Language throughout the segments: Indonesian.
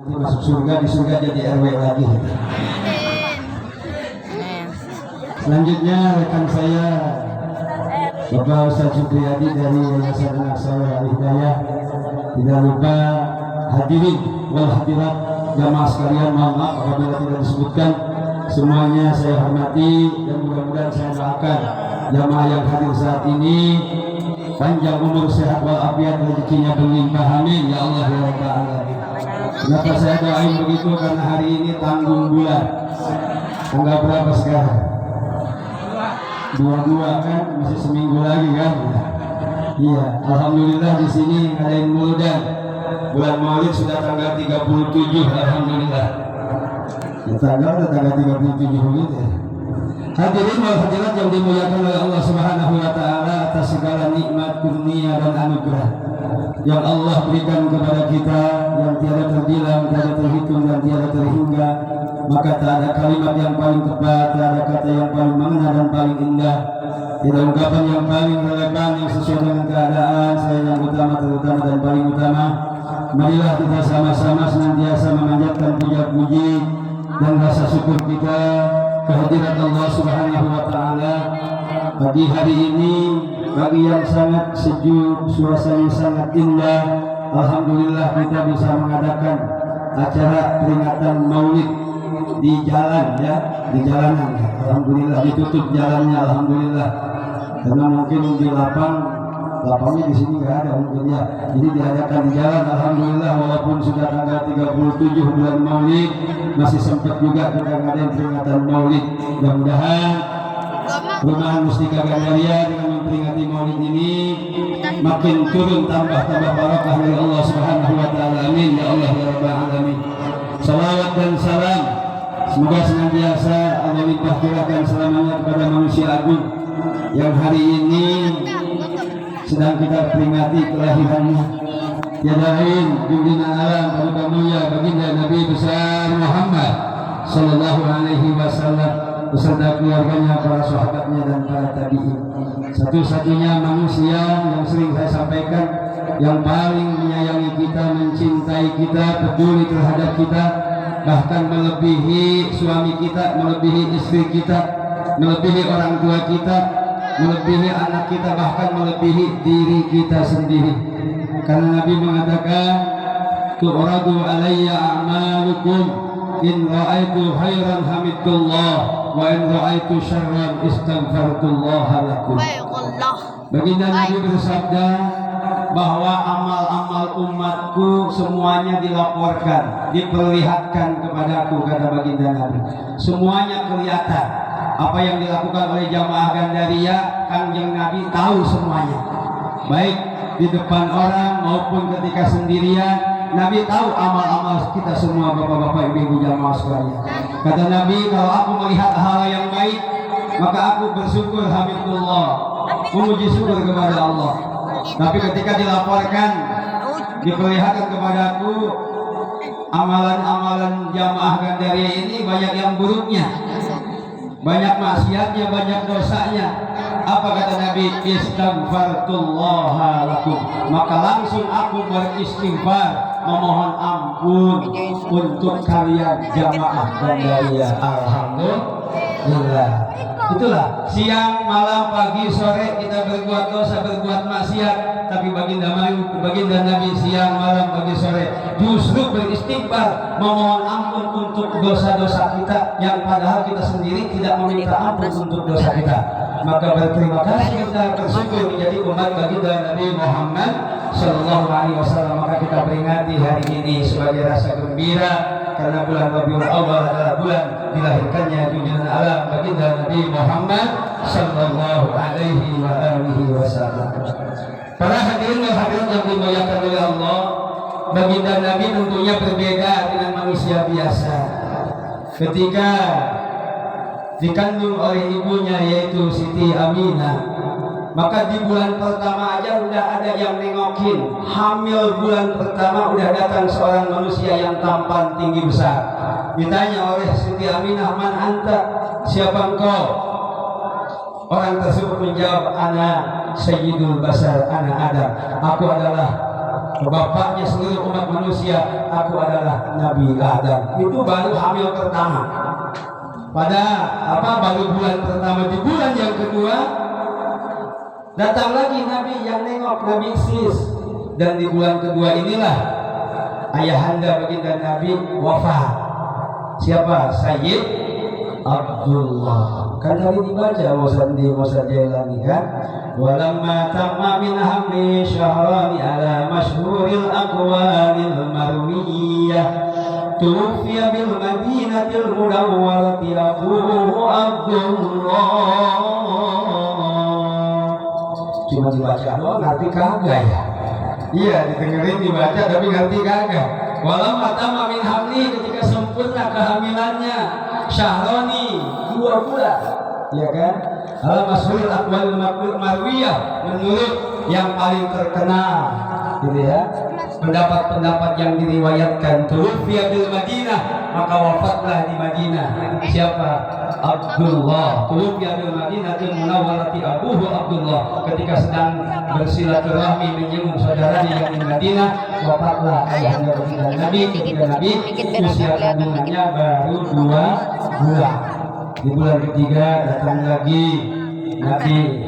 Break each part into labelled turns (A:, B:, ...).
A: Nanti masuk surga, di surga jadi RW lagi. Selanjutnya rekan saya Bapak Ustaz Supriyadi dari Yayasan Anak Saleh Al Hidayah. Tidak lupa hadirin wal hadirat jamaah sekalian, mohon maaf apabila tidak disebutkan. Semuanya saya hormati dan mudah-mudahan saya doakan jamaah yang hadir saat ini panjang umur, sehat walafiat, rezekinya berlimpah, amin ya Allah ya Rabbal alamin. Kenapa saya doain begitu? Karena hari ini tanggung bulan. Tanggal berapa sekarang? 22 kan, masih seminggu lagi kan? Iya, alhamdulillah di sini ada yang mudah. Bulan Maulid sudah tanggal 37, alhamdulillah. Ya, tanggal 37 begitu ya. Hadirin wal hadirat yang dimuliakan oleh Allah Subhanahu wa taala, atas segala nikmat, kurnia dan anugerah yang Allah berikan kepada kita yang tiada terbilang, tiada terhitung dan tiada terhingga, maka tak ada kalimat yang paling tepat, tak ada kata yang paling mengena dan paling indah, tidak ungkapan yang paling relevan yang sesuai dengan keadaan. Saya yang utama, terutama dan paling utama, marilah kita sama-sama senantiasa memanjatkan puja-puji dan rasa syukur kita kehadirat Allah Subhanahu wa taala pagi hari ini, pagi yang sangat sejuk, suasana sangat indah. Alhamdulillah kita bisa mengadakan acara peringatan Maulid di jalan ya, di jalanan. Alhamdulillah ditutup jalannya, alhamdulillah. Karena mungkin di lapangnya di sini nggak ada mungkin ya. Jadi diadakan di jalan, alhamdulillah. Walaupun sudah tanggal 37 bulan Maulid, masih sempat juga kita ngadain peringatan Maulid. Mudah-mudahan Perumahan Mustika Gandaria dengan memperingati Maulid ini makin turun tambah barakah dari Allah Subhanahu wa taala, amin ya Allah ya Rabbal alamin. Salawat dan salam semoga senantiasa Allah limpah curahkan selamanya kepada manusia agung yang hari ini sedang kita peringati kelahirannya. Tiada lain junjungan alam paduka mulia baginda Nabi besar Muhammad sallallahu alaihi wasallam beserta keluarganya, para sahabatnya dan para tabi'in. Satu-satunya manusia yang sering saya sampaikan yang paling menyayangi kita, mencintai kita, peduli terhadap kita, bahkan melebihi suami kita, melebihi istri kita, melebihi orang tua kita, melebihi anak kita, bahkan melebihi diri kita sendiri. Karena Nabi mengatakan, tu'radu alayya a'malukum in ra'aitu khairan hamidullah wa in ra'aitu syarran istaghfartullah lakum. Baginda Nabi bersabda bahwa amal-amal umatku semuanya dilaporkan, diperlihatkan kepadaku, kata baginda Nabi. Semuanya kelihatan. Apa yang dilakukan oleh jamaah Gandaria, Kanjeng Nabi tahu semuanya. Baik di depan orang maupun ketika sendirian, Nabi tahu amal-amal kita semua, bapak-bapak, ibu-ibu jamaah sekalian. Kata Nabi, kalau aku melihat hal yang baik, maka aku bersyukur, hamdulillah, memuji syukur kepada Allah. Tapi ketika dilaporkan, diperlihatkan kepadaku amalan-amalan jamaah Gandaria ini banyak yang buruknya, banyak maksiatnya, banyak dosanya. Apa kata Nabi? Istaghfartullah lakum. Maka langsung aku beristighfar, memohon ampun untuk kalian jamaah Gandaria. Alhamdulillah. Itulah siang, malam, pagi, sore kita berbuat dosa, berbuat maksiat, tapi baginda Nabi siang, malam, pagi, sore justru beristighfar, memohon ampun untuk dosa-dosa kita yang padahal kita sendiri tidak meminta ampun untuk dosa kita. Maka berterima kasih kita, bersyukur menjadi umat baginda Nabi Muhammad sallallahu alaihi wasallam. Maka kita peringati hari ini sebagai rasa gembira karena bulan Rabiul Awal adalah bulan dilahirkannya junjungan alam baginda Nabi Muhammad sallallahu alaihi wasallam. Para hadirin dan hadirat yang dimuliakan oleh Allah, baginda Nabi tentunya berbeda dengan manusia biasa. Ketika dikandung oleh ibunya yaitu Siti Aminah, maka di bulan pertama aja udah ada yang nengokin. Hamil bulan pertama udah datang seorang manusia yang tampan, tinggi, besar. Ditanya oleh Siti Aminah, man anta, siapa engkau? Orang tersebut menjawab, ana sayyidul basar, ana Adam. Aku adalah bapaknya seluruh umat manusia, aku adalah Nabi Adam. Itu baru hamil pertama. Pada baru bulan pertama. Di bulan yang kedua datang lagi Nabi yang nengok, Nabi Sis. Dan di bulan kedua inilah ayahanda baginda Nabi wafat. Siapa? Sayyid Abdullah. Kan tadi dibaca Musa Jailani kan, walamma tamma min hamli syahrani ala masyhuril aqwalil marwiyah tuwfiya bil madinatil munawwarati abuhu Abdullah. Cuma dibaca doang, ngerti kagak ya? Iya, didengerin dibaca tapi ngerti kagak. Walamma tamma min hamli, ketika sempurna kehamilannya, syahrani 2 bulan, ya kan? Al-masyhurul aqwalul marwiyah, menurut yang paling terkenal, gitu ya, pendapat-pendapat yang diriwayatkan, tuwfiya bil Madinah, maka wafatlah di Madinah. Siapa? Abdullah. Tuwfiya bil Madinatil Munawwarati abuhu Abdullah. Ketika sedang bersilaturahmi menyambut saudaranya yang di Madinah, wafatlah ayahnya baginda Nabi. Ketika Nabi usia kandungannya baru 2 bulan. Di bulan ketiga datang lagi Nabi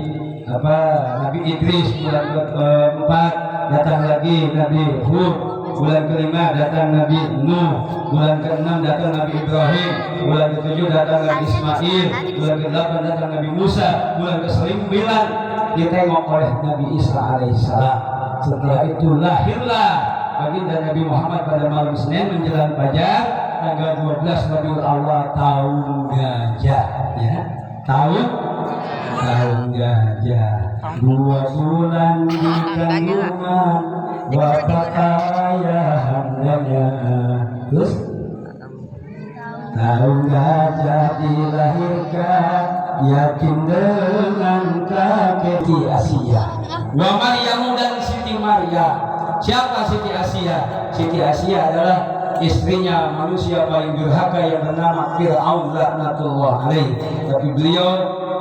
A: Idris. Bulan keempat datang lagi Nabi Hud. Bulan kelima datang Nabi Nuh. Bulan keenam datang Nabi Ibrahim. Bulan ketujuh datang Nabi Ismail. Bulan kedelapan datang Nabi Musa. Bulan ke-9 ditengok oleh Nabi Isa alaihissalam. Setelah itu lahirlah baginda Nabi Muhammad pada malam Senin menjelang fajar, tanggal 12 Rabiul Awwal, tahun gajah, ya, tahun gajah. 2 bulan di kandungan wafat ayahandanya. Terus tahun gajah dilahirkan, yakin dengan kakek Asia. Wa Maryamu, dan Siti Maryam. Siapa Siti Asia? Siti Asia adalah istrinya manusia paling durhaka yang bernama Fir'aun laknatullah alaih. Tapi beliau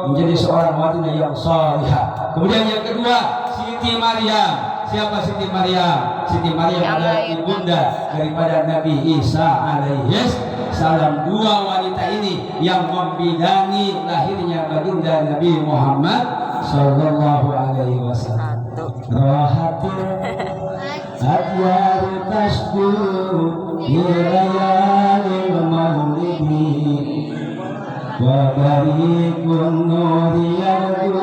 A: menjadi seorang wanita yang salihah. Kemudian yang kedua, Siti Maryam. Siapa Siti Maryam? Siti Maryam adalah ibunda daripada Nabi Isa alaihi salam. 2 wanita ini yang membidangi lahirnya baginda Nabi Muhammad sallallahu alaihi wasallam. Rahatul adyar tashku ilayalil maulidi wa barikun nuri yardu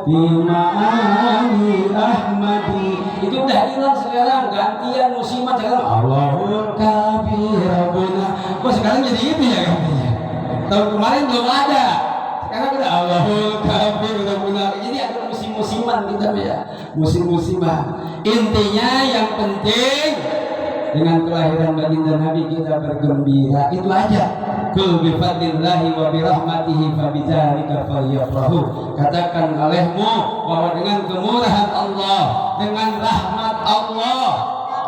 A: bima'ani ahmadi. Itu udah hilang sekarang, gantian musiman sekarang Allahul kabir rabbuna. Kok sekarang jadi itu ya gantinya? Tahun kemarin belum ada, sekarang udah Allahul kabir rabbuna. Jadi ada musim-musiman kita ya, musim-musiman. Intinya yang penting dengan kelahiran baginda Nabi kita bergembira, itu aja. Kul bifadlillahi wa birahmatihi fabidzalika falyafrahu. Katakan olehmu bahwa dengan kemurahan Allah, dengan rahmat Allah,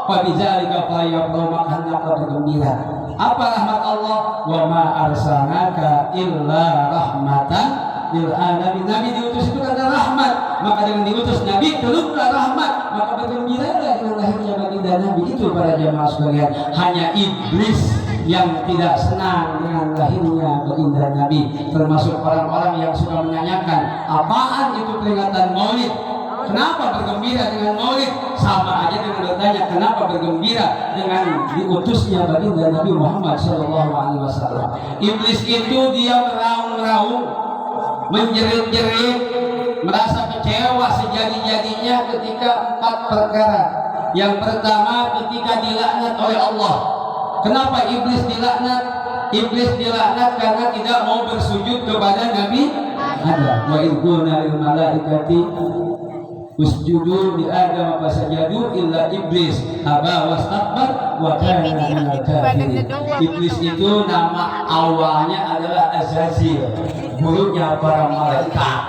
A: fabidzalika falyafrahu, maka hendaklah bergembira. Apa rahmat Allah? Wa ma arsalnaka illa rahmatan lil alamin. Nabi diutus itu karena rahmat, maka dengan diutus Nabi turunlah rahmat, maka bergembiralah dengan lahirnya baginda Nabi. Itu para jamaah sekalian. Hanya iblis yang tidak senang dengan lahirnya baginda Nabi, termasuk orang-orang yang suka menanyakan apaan itu peringatan Maulid, kenapa bergembira dengan Maulid. Sama aja dengan bertanya kenapa bergembira dengan diutusnya baginda Nabi Muhammad SAW. Iblis itu dia meraung-raung, menjerit-jerit, merasa kecewa sejadi-jadinya ketika 4 perkara. Yang pertama, ketika dilaknat oleh Allah. Kenapa iblis dilaknat? Iblis dilaknat karena tidak mau bersujud kepada Nabi Adam. Wa idh qulna lil malaikati usjudu li Adam fasajadu illa iblis aba wastakbar wa kana minal kafirin. Iblis itu nama awalnya adalah Azazil, gurunya para malaikat.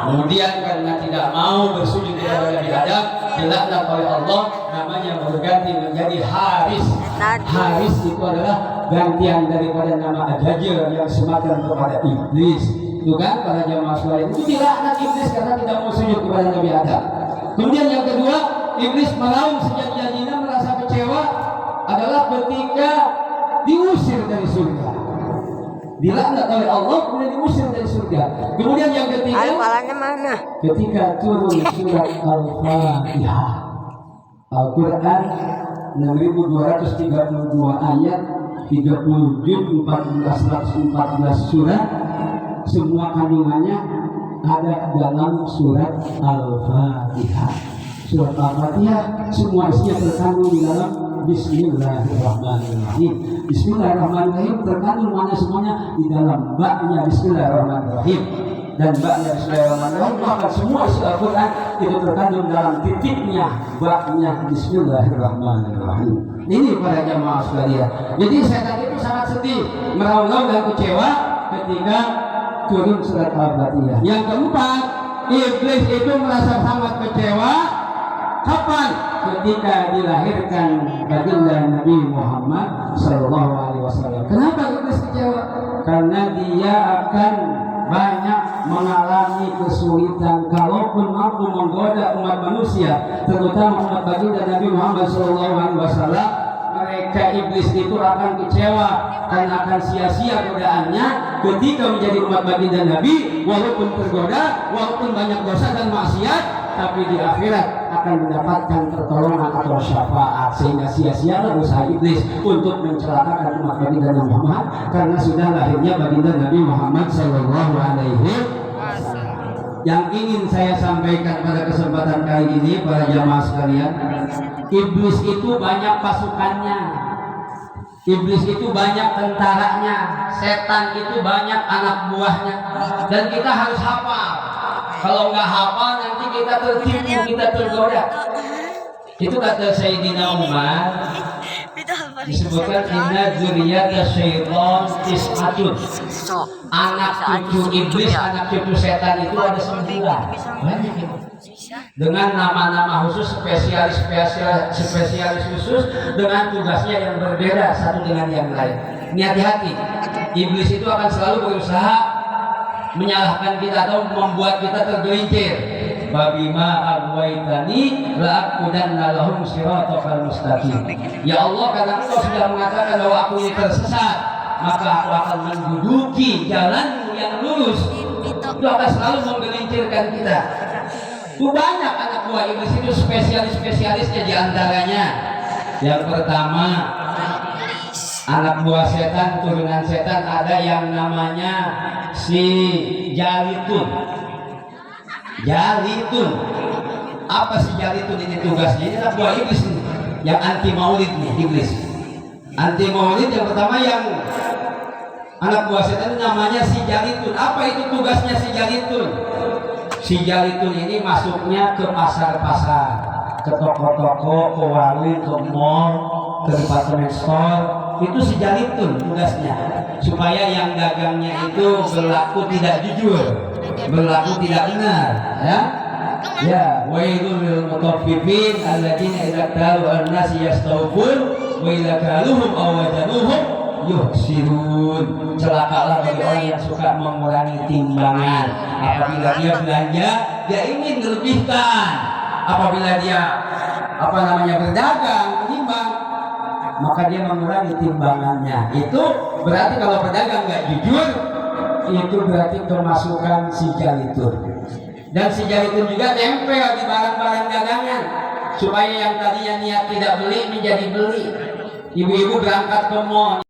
A: Kemudian karena tidak mau bersujud kepada Nabi Adam, dilaknat oleh Allah, namanya berganti menjadi Haris. Haris itu adalah gantian daripada nama Azazil yang semakan kepada iblis. Itu kan para jamaah sekalian, itu dilaknat iblis karena tidak mau sujud kepada Nabi Adam. Kemudian yang kedua, iblis meraung sejadi-jadinya kecewa adalah ketika diusir dari surga, dilaknat oleh Allah kemudian diusir dari surga. Kemudian yang ketiga,
B: mana?
A: ketika turun surat Al-Fatihah, Al-Quran 6232 ayat, 30 juz, 114 surat, semua kandungannya ada dalam surat Al-Fatihah. Surat Al-Fatihah semua isinya terkandung di dalam Bismillahirrahmanirrahim. Bismillahirrahmanirrahim terkandung mana semuanya di dalam baknya Bismillahirrahmanirrahim. Dan baknya Bismillahirrahmanirrahim, maka semua isi Al-Quran itu terkandung dalam titiknya baknya Bismillahirrahmanirrahim. Ini para jamaah sekalian. Jadi setan itu sangat sedih, meraung-raung dan kecewa ketika turun surat Al-Fatihah. Yang keempat, iblis itu merasa sangat kecewa kapan? Ketika dilahirkan baginda Nabi Muhammad SAW. Kenapa iblis kecewa? Karena dia akan banyak mengalami kesulitan kalaupun mampu menggoda umat manusia, terutama umat baginda Nabi Muhammad SAW. Mereka iblis itu akan kecewa karena akan sia-sia godaannya ketika menjadi umat baginda Nabi, walaupun tergoda, walaupun banyak dosa dan maksiat, tapi di akhirat akan mendapatkan pertolongan atau syafaat, sehingga sia-sialah usaha iblis untuk mencelakakan umat baginda Nabi Muhammad karena sudah lahirnya baginda Nabi Muhammad Sallallahu Alaihi Wasallam. Yang ingin saya sampaikan pada kesempatan kali ini para jamaah sekalian, iblis itu banyak pasukannya, iblis itu banyak tentaranya, setan itu banyak anak buahnya, dan kita harus hafal. Kalau nggak hafal nanti kita tertipu, kita tergoda. Itu kata Sayyidina Umar, disebutkan inna dzurriyyata syaitan tis'atun. Anak cucu iblis, anak cucu setan itu ada 9. Banyak itu. Dengan nama-nama khusus, spesialis khusus, dengan tugasnya yang berbeda satu dengan yang lain. Ini hati-hati. Iblis itu akan selalu berusaha menyalahkan kita atau membuat kita tergelincir. Babima aghwaytani la'aqudanna lahum shiratal mustaqim. Ya Allah, karena Engkau sudah mengatakan bahwa aku ini tersesat, maka aku akan menduduki jalanmu yang lurus. Itu akan selalu menggelincirkan kita. Itu banyak anak buah iblis itu, spesialisnya diantaranya. Yang pertama, anak buah setan, turunan setan, ada yang namanya si Jalitun. Apa si Jalitun ini tugasnya? Ini anak buah iblis ini, yang anti maulid nih iblis. Anti maulid yang pertama, yang anak buah setan namanya si Jalitun. Apa itu tugasnya si Jalitun? Si Jalitun ini masuknya ke pasar-pasar, ke toko-toko, ke warung, ke mall, ke department store. Itu si Jalitun tugasnya, supaya yang dagangnya itu berlaku tidak jujur, berlaku tidak benar, ya. Ya, wailul lil mutaffifin alladzina idza qalu an-nas yastawfun wa idza qaluhum aw wajaduhum yuhsirun. Celakalah bagi orang yang suka mengurangi timbangan. Apabila dia belanja, dia ingin melebihkan. Apabila dia berdagang, menimbang, maka dia mengurangi timbangannya. Itu berarti kalau pedagang nggak jujur, itu berarti kemasukan si Jalitun. Dan si Jalitun juga tempel di barang-barang dagangan, supaya yang tadinya niat tidak beli menjadi beli. Ibu-ibu berangkat ke mall.